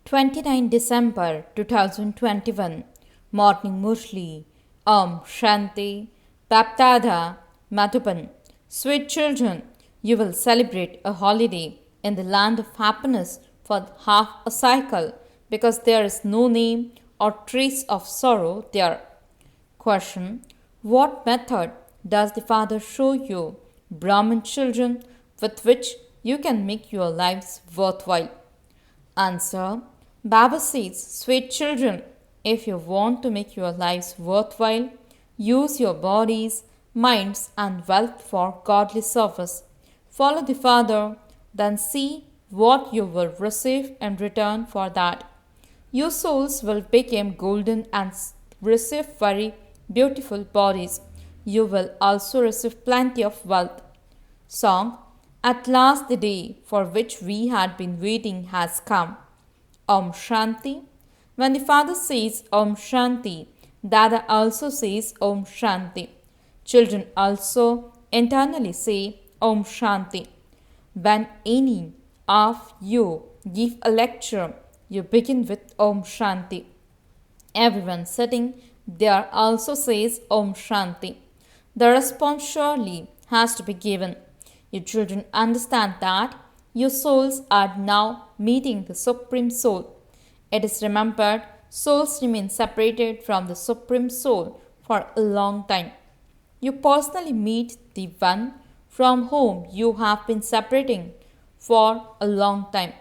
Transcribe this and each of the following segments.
29 December 2021 Morning Murli Om Shanti Baptada Madhuban. Sweet children, you will celebrate a holiday in the land of happiness for half a cycle because there is no name or trace of sorrow there. Question: what method does the Father show you, Brahmin children, with which you can make your lives worthwhile? Answer: Baba says, sweet children, if you want to make your lives worthwhile, use your bodies, minds, and wealth for godly service. Follow the Father, then see what you will receive in return for that. Your souls will become golden and receive very beautiful bodies. You will also receive plenty of wealth. Song: At last the day for which we had been waiting has come. Om Shanti. When the Father says Om Shanti, Dada also says Om Shanti. Children also internally say Om Shanti. When any of you give a lecture, you begin with Om Shanti. Everyone sitting there also says Om Shanti. The response surely has to be given. Your children understand that your souls are now meeting the Supreme Soul. It is remembered souls remain separated from the Supreme Soul for a long time. You personally meet the one from whom you have been separating for a long time.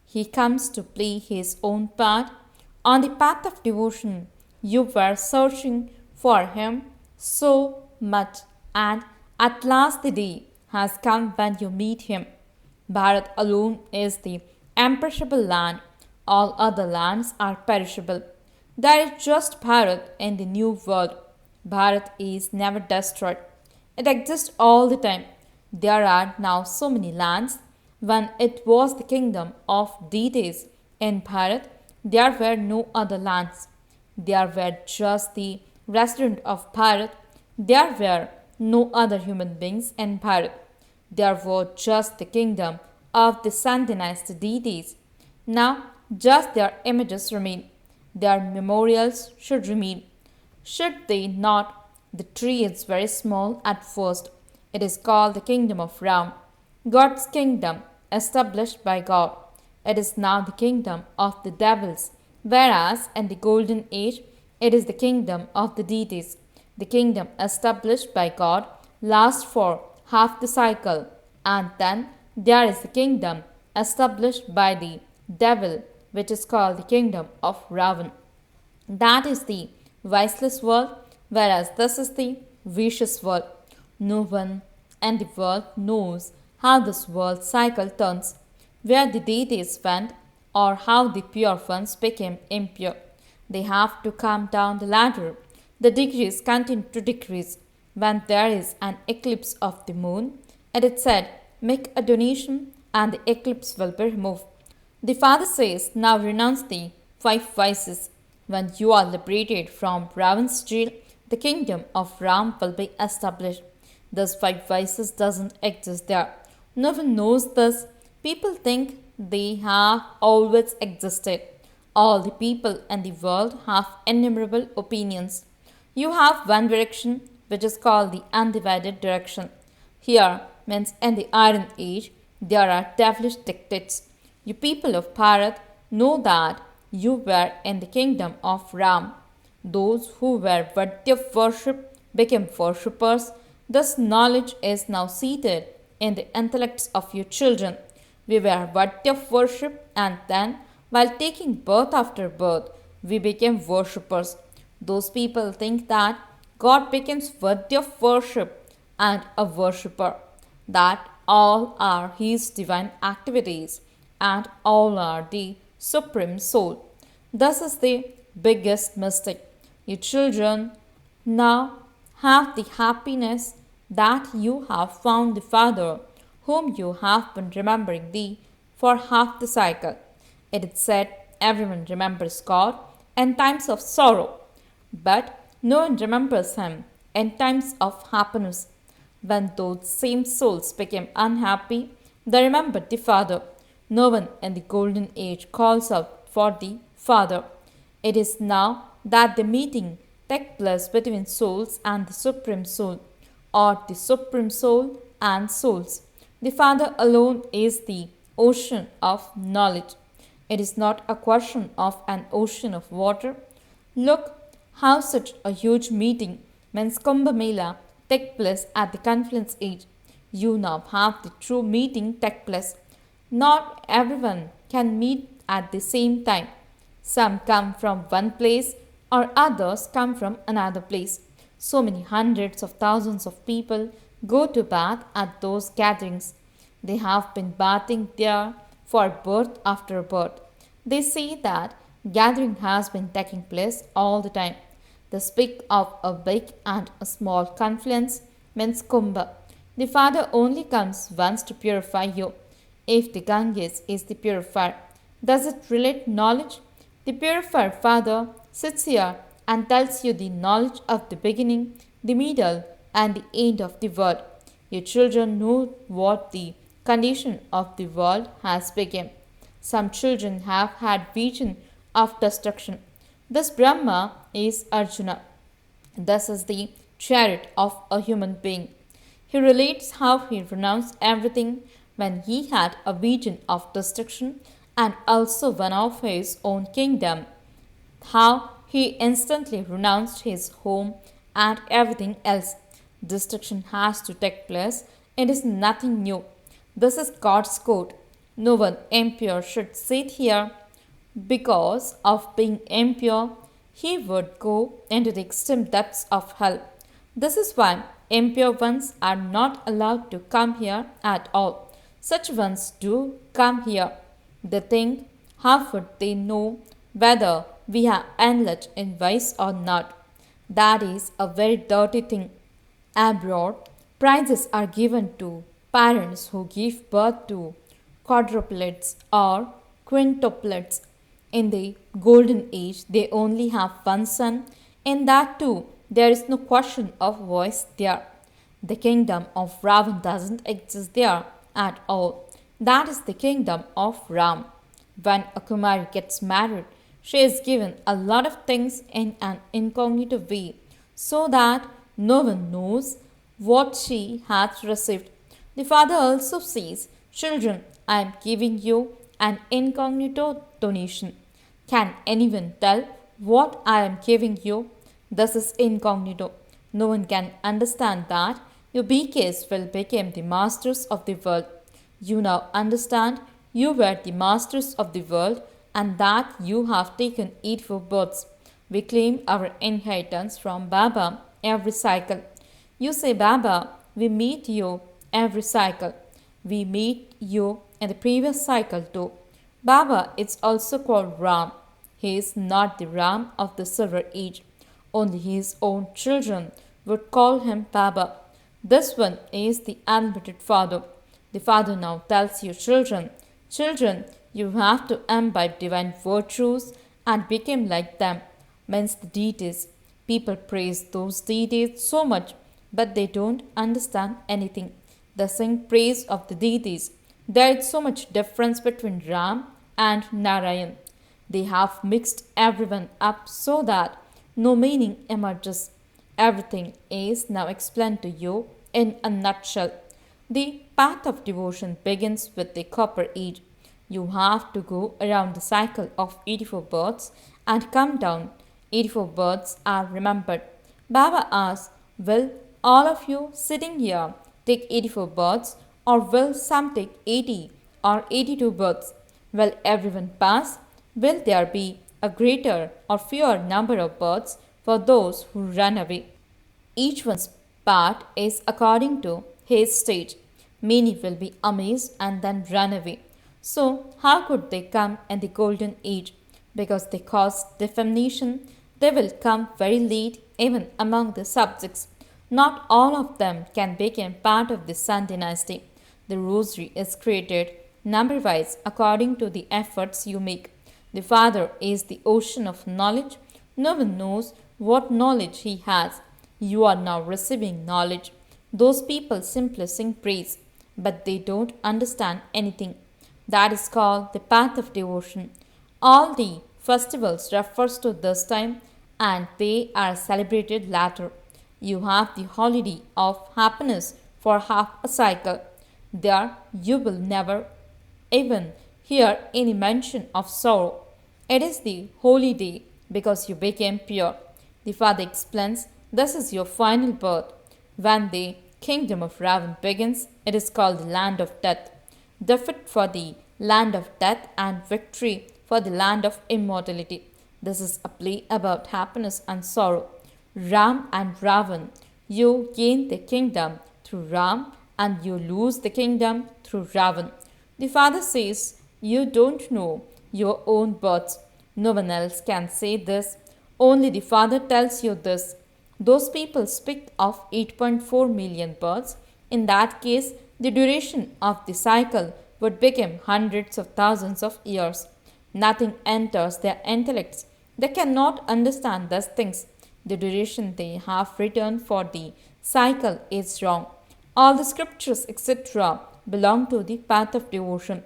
He comes to play his own part. On the path of devotion, you were searching for him so much, and at last the day has come when you meet him. Bharat alone is the imperishable land. All other lands are perishable. There is just Bharat in the new world. Bharat is never destroyed. It exists all the time. There are now so many lands. When it was the kingdom of deities in Bharat, there were no other lands. There were just the residents of Bharat. There were no other human beings in Bharat. There was just the kingdom of the Sun dynasty deities. Now, just their images remain. Their memorials should remain. Should they not? The tree is very small at first. It is called the kingdom of Ram, God's kingdom, established by God. It is now the kingdom of the devils, whereas in the golden age it is the kingdom of the deities. The kingdom established by God lasts for half the cycle, and then there is the kingdom established by the devil, which is called the kingdom of Ravan. That is the viceless world, whereas this is the vicious world. No one in the world knows how this world cycle turns, where the deities went, or how the pure ones became impure. They have to come down the ladder. The degrees continue to decrease. When there is an eclipse of the moon, it is said, make a donation and the eclipse will be removed. The Father says, now renounce the 5 vices. When you are liberated from Ravan's jail, the kingdom of Ram will be established. Those 5 vices doesn't exist there. No one knows this. People think they have always existed. All the people in the world have innumerable opinions. You have one direction, which is called the undivided direction. Here means in the Iron Age, there are devilish dictates. You people of Bharat know that you were in the kingdom of Ram. Those who were worthy of worship became worshippers. This knowledge is now seated in the intellects of your children. We were worthy of worship, and then, while taking birth after birth, we became worshippers. Those people think that God becomes worthy of worship and a worshipper, that all are His divine activities and all are the Supreme Soul. This is the biggest mistake. You children now have the happiness that you have found the Father, whom you have been remembering thee for half the cycle. It is said everyone remembers God in times of sorrow, but no one remembers Him in times of happiness. When those same souls became unhappy, they remembered the Father. No one in the golden age calls out for the Father. It is now that the meeting takes place between souls and the Supreme Soul, or the Supreme Soul and souls. The Father alone is the ocean of knowledge. It is not a question of an ocean of water. Look how such a huge meeting means Kumbh Mela take place at the confluence age. You now have the true meeting take place. Not everyone can meet at the same time. Some come from one place or others come from another place. So many hundreds of thousands of people go to bath at those gatherings. They have been bathing there for birth after birth. They say that gathering has been taking place all the time. They speak of a big and a small confluence means kumbha. The Father only comes once to purify you. If the Ganges is the purifier, does it relate knowledge? The purifier Father sits here and tells you the knowledge of the beginning, the middle, and the end of the world. Your children know what the condition of the world has become. Some children have had vision of destruction. This Brahma is Arjuna. This is the chariot of a human being. He relates how he renounced everything when he had a vision of destruction and also one of his own kingdom. How he instantly renounced his home and everything else. Destruction has to take place. It is nothing new. This is God's code. No one impure should sit here. Because of being impure, he would go into the extreme depths of hell. This is why impure ones are not allowed to come here at all. Such ones do come here. They think, how would they know whether we have endless in vice or not? That is a very dirty thing. Abroad, prizes are given to parents who give birth to quadruplets or quintuplets. In the golden age, they only have one son. In that too, there is no question of voice there. The kingdom of Ravan doesn't exist there at all. That is the kingdom of Ram. When a Kumari gets married, she is given a lot of things in an incognito way so that no one knows what she has received. The father also says, children, I am giving you an incognito donation. Can anyone tell what I am giving you? This is incognito. No one can understand that. Your BKs will become the masters of the world. You now understand you were the masters of the world and that you have taken it for births. We claim our inheritance from Baba every cycle. You say, Baba, we meet you every cycle. We meet you in the previous cycle too. Baba is also called Ram. He is not the Ram of the Silver Age. Only his own children would call him Baba. This one is the unlimited Father. The Father now tells you, children, children, you have to imbibe divine virtues and become like them. Means the deities. People praise those deities so much, but they don't understand anything. They sing praise of the deities. There is so much difference between Ram and Narayan. They have mixed everyone up so that no meaning emerges. Everything is now explained to you in a nutshell. The path of devotion begins with the copper age. You have to go around the cycle of 84 births and come down. 84 births are remembered. Baba asks, will all of you sitting here take 84 births or will some take 80 or 82 births? Will everyone pass? Will there be a greater or fewer number of births for those who run away? Each one's part is according to his stage. Many will be amazed and then run away. So, how could they come in the golden age? Because they caused defamation, they will come very late even among the subjects. Not all of them can become part of the Sun dynasty. The rosary is created number wise according to the efforts you make. The Father is the ocean of knowledge. No one knows what knowledge he has. You are now receiving knowledge. Those people simply sing praise, but they don't understand anything. That is called the path of devotion. All the festivals refers to this time and they are celebrated later. You have the holiday of happiness for half a cycle. There you will never even hear any mention of sorrow. It is the holy day because you became pure. The father explains this is your final birth. When the kingdom of Ravan begins, it is called the land of death. Defeat for the land of death and victory for the land of immortality. This is a play about happiness and sorrow. Ram and Ravan. You gain the kingdom through Ram and you lose the kingdom through Ravan. The father says, you don't know your own births. No one else can say this. Only the father tells you this. Those people speak of 8.4 million births. In that case, the duration of the cycle would become hundreds of thousands of years. Nothing enters their intellects. They cannot understand these things. The duration they have written for the cycle is wrong. All the scriptures, etc., belong to the path of devotion.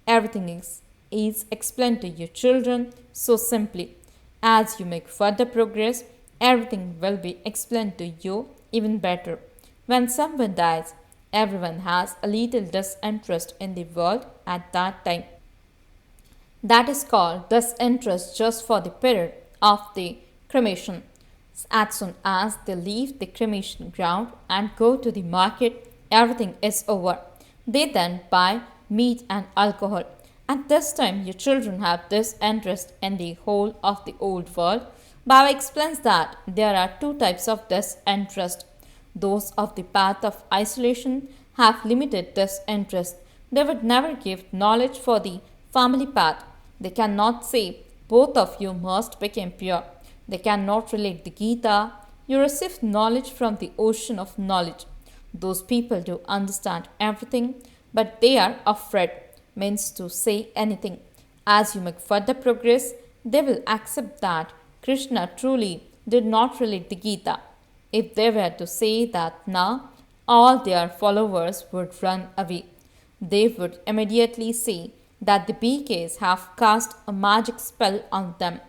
Everything is explained to your children so simply. As you make further progress, everything will be explained to you even better. When someone dies, everyone has a little disinterest in the world at that time. That is called disinterest just for the period of the cremation. As soon as they leave the cremation ground and go to the market, everything is over. They then buy meat and alcohol. At this time, your children have this interest in the whole of the old world. Baba explains that there are two types of disinterest. Those of the path of isolation have limited disinterest. They would never give knowledge for the family path. They cannot say, both of you must become pure. They cannot relate the Gita. You receive knowledge from the ocean of knowledge. Those people do understand everything, but they are afraid, means to say anything. As you make further progress, they will accept that Krishna truly did not relate the Gita. If they were to say that now, all their followers would run away. They would immediately say that the BKs have cast a magic spell on them.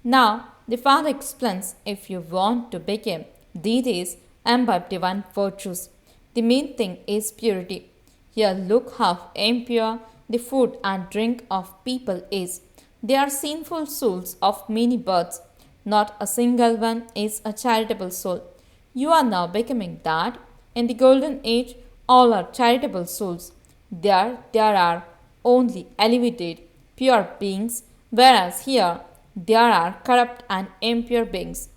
Now, the father explains if you want to become deities, imbibe divine virtues. The main thing is purity. Here, look how impure the food and drink of people is. They are sinful souls of many births. Not a single one is a charitable soul. You are now becoming that. In the golden age, all are charitable souls. There are only elevated, pure beings, whereas here there are corrupt and impure beings.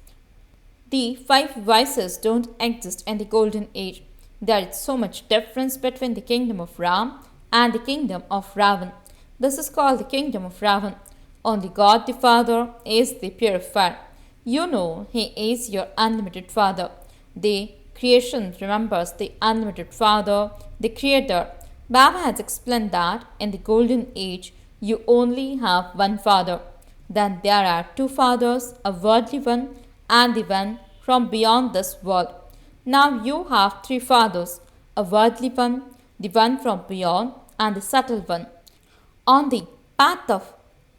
The five vices don't exist in the golden age. There is so much difference between the kingdom of Ram and the kingdom of Ravan. This is called the kingdom of Ravan. Only God the Father is the purifier. You know He is your unlimited Father. The creation remembers the unlimited Father, the Creator. Baba has explained that in the golden age you only have one Father. Then there are two fathers, a worldly one and the one from beyond this world. Now you have three fathers, a worldly one, the one from beyond, and the subtle one. On the path of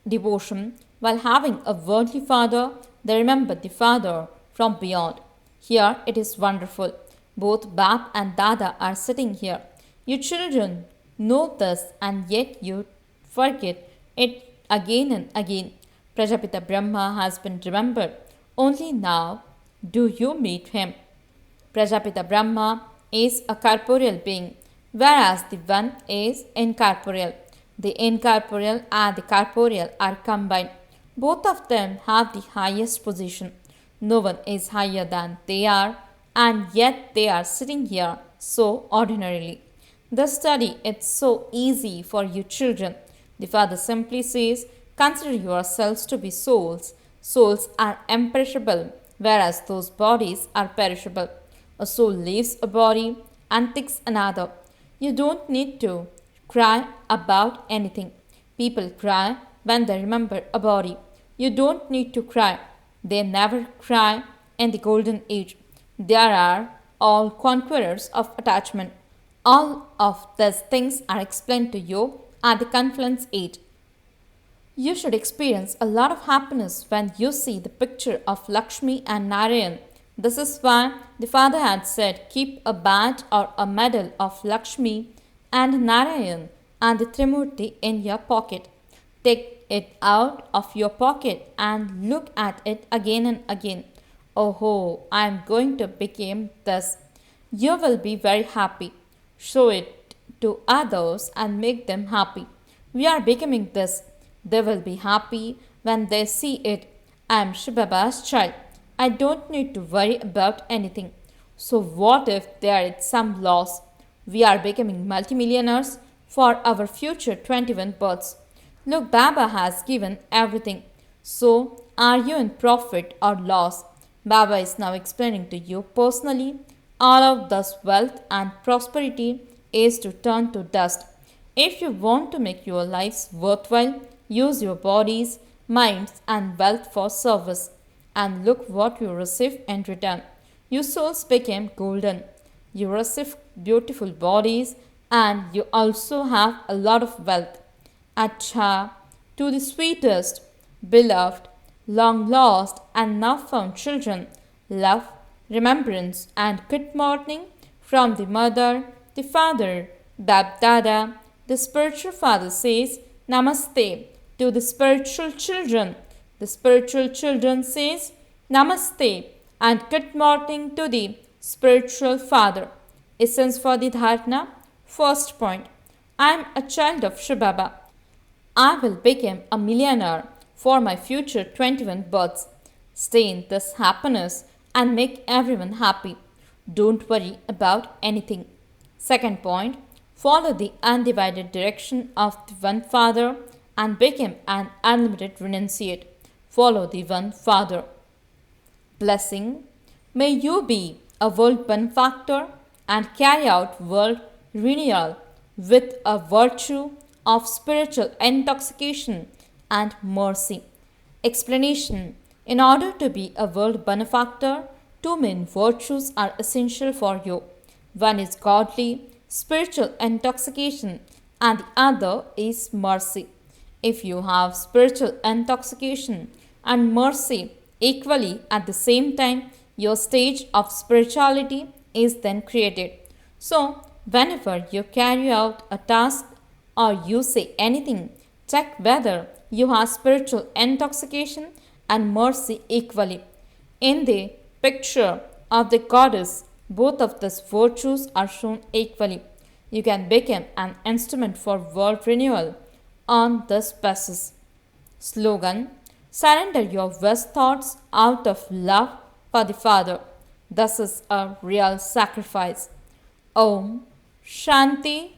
devotion, while having a worldly father, they remember the father from beyond. Here it is wonderful. Both Bap and Dada are sitting here. You children know this and yet you forget it again and again. Prajapita Brahma has been remembered. Only now do you meet him. Prajapita Brahma is a corporeal being, whereas the one is incorporeal. The incorporeal and the corporeal are combined. Both of them have the highest position. No one is higher than they are, and yet they are sitting here so ordinarily. The study is so easy for you children. The father simply says, consider yourselves to be souls. Souls are imperishable, whereas those bodies are perishable. A soul leaves a body and takes another. You don't need to cry about anything. People cry when they remember a body. You don't need to cry. They never cry in the golden age. They are all conquerors of attachment. All of these things are explained to you at the confluence age. You should experience a lot of happiness when you see the picture of Lakshmi and Narayan. This is why the father had said, keep a badge or a medal of Lakshmi and Narayan and the Trimurti in your pocket. Take it out of your pocket and look at it again and again. Oh ho, I am going to become this. You will be very happy. Show it to others and make them happy. We are becoming this. They will be happy when they see it. I am Shibaba's child. I don't need to worry about anything. So, what if there is some loss? We are becoming multimillionaires for our future 21 births. Look, Baba has given everything. So, are you in profit or loss? Baba is now explaining to you personally. All of this wealth and prosperity is to turn to dust. If you want to make your lives worthwhile, use your bodies, minds, and wealth for service. And look what you receive in return. Your souls became golden. You receive beautiful bodies and you also have a lot of wealth. Acha, to the sweetest, beloved, long lost, and now found children, love, remembrance, and good morning from the mother, the father, Bab Dada. The spiritual father says Namaste to the spiritual children. The spiritual children says Namaste and good morning to the spiritual father. Essence for the dharana. First point. I am a child of Shiv Baba. I will become a millionaire for my future 21 births. Stay in this happiness and make everyone happy. Don't worry about anything. Second point, follow the undivided direction of the One Father and become an unlimited renunciate. Follow the One Father. Blessing. May you be a world benefactor and carry out world renewal with a virtue of spiritual intoxication and mercy. Explanation. In order to be a world benefactor, two main virtues are essential for you. One is godly, spiritual intoxication, and the other is mercy. If you have spiritual intoxication and mercy equally at the same time, your stage of spirituality is then created. So, whenever you carry out a task or you say anything, check whether you have spiritual intoxication and mercy equally. In the picture of the goddess, both of these virtues are shown equally. You can become an instrument for world renewal on this basis. Slogan. Surrender your best thoughts out of love for the Father. This is a real sacrifice. Om Shanti